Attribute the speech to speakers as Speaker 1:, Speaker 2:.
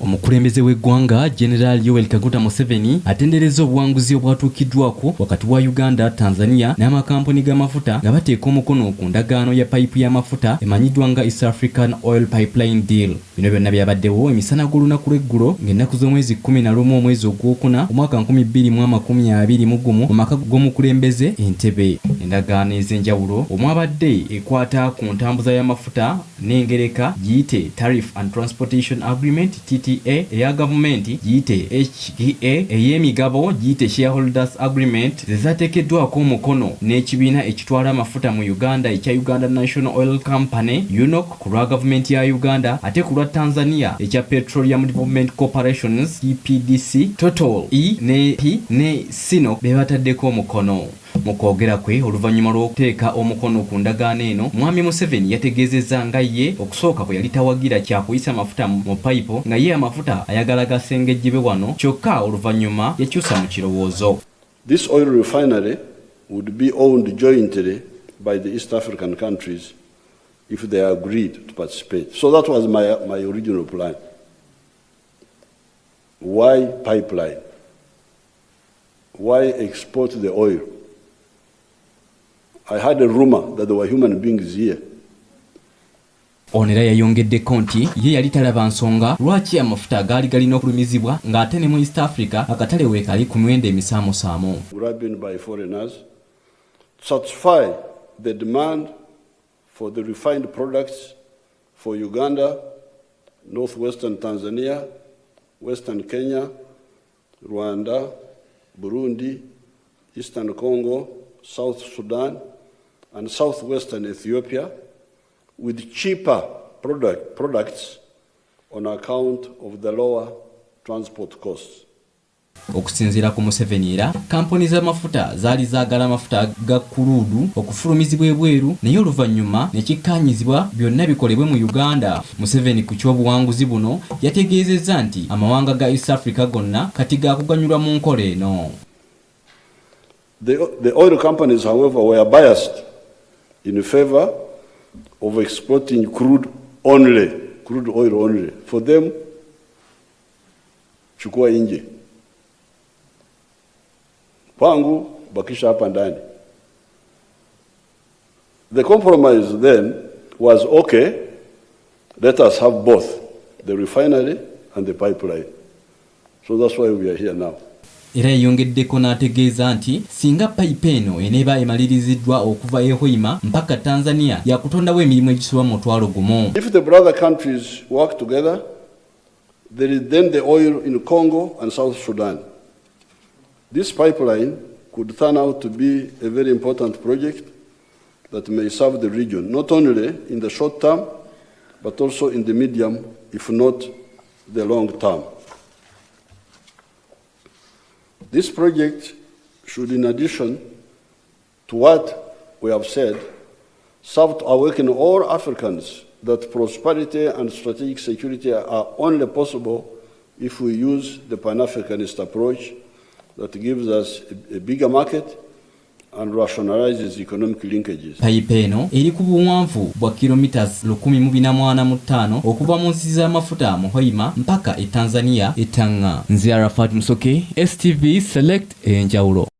Speaker 1: Omukulembeze w'eggwanga General Yoweri Kaguta Museveni atenderezza obuwanguzi obwatuukiddwako wakati wa Uganda, Tanzania n'amakampuni g'amafuta nga bateeka omukono ku ndagaano ya payipu y'amafuta emanyiddwa nga East African Oil Pipeline Deal. Bino byonna byabaddewo emisana gw'olunaku lw'eggulo ng'ennaku z'omwezi 11 omwezi ogwokuna omwaka 2021 mu maka g'omukulembeze Entebbe. Endagaano ez'enjawulo omwabadde ekwata ku ntambuza y'amafuta n'engereka giyite Tariff and Transportation Agreement eya gavumenti giyite HTA, ey'emigabo giyite Shareholders Agreement, zezateekeddwako omukono n'ekibiina ekitwala amafuta mu Uganda ekya Uganda National Oil Company UNOC ku lwa gavumenti ya Uganda, ate ku lwa Tanzania ekya Petroleum Development Corporations EPDC, Total E ne P ne Sinop be bataddeko omukono. Mu kwogera kwe oluvannyuma lw'okuteeka omukono ku ndagaano eno, Mwami Museveni yategeezezza nga ye okusooka bwe yali tawagira kyakuyisa amafuta mu payipo nga ye amafuta ayagala gasengejjebe wano, kyokka oluvannyuma yakyusa mu kirowoozo.
Speaker 2: This oil refinery would be owned jointly by the East African countries if they agreed to participate. So that was my original plan. Why pipeline? Why export the oil? I had a rumor that there were human beings here.
Speaker 1: Ono era yayongeddeko nti ye yali talaba nsonga lwaki amafuta gaali galina okulumizibwa ng'ate ne mu East Africa akatale weekali ku miwendo emisaamusaamu.
Speaker 2: Grabbing by foreigners to satisfy the demand for the refined products for Uganda, northwestern Tanzania, western Kenya, Rwanda, Burundi, eastern Congo, South Sudan, and southwestern Ethiopia, with cheaper products on account of the lower transport costs.
Speaker 1: Okusinziira ku Museveni era kampuni z'amafuta zaali zaagala amafuta ga kuluudu okufulumizibwa ebweru, naye oluvannyuma ne kikkaanyizibwa byonna bikolebwe mu Uganda. Museveni ku ky'obuwanguzi buno yategeezezza nti amawanga ga East Africa gonna kati gaakuganyulwa mu nkola eno.
Speaker 2: The oil companies, however, were biased in favor of exporting crude oil only. For them, chukua inje. Pangu, bakisha hapa ndani. The compromise then was, okay, let us have both, the refinery and the pipeline. So that's why we are here now.
Speaker 1: Era yongeddeko n'ategeeza nti singa payipu eno eneeba emaliriziddwa okuva e Hoima mpaka Tanzania yakutondawo emirimu egisoba mu 1,000.
Speaker 2: If the brother countries work together, there is then the oil in Congo and South Sudan. This pipeline could turn out to be a very important project that may serve the region, not only in the short term, but also in the medium, if not the long term. This project should, in addition to what we have said, serve to awaken all Africans that prosperity and strategic security are only possible if we use the Pan-Africanist approach that gives us a bigger market and rationalizes economic linkages.
Speaker 1: Payipu eno eri ku buwanvu bwa kilometers 1445 okuva mu nsi z'amafuta mu Hoima mpaka e Tanzania e Tanga. Nze Arafat Musoke, STV Select enjawulo.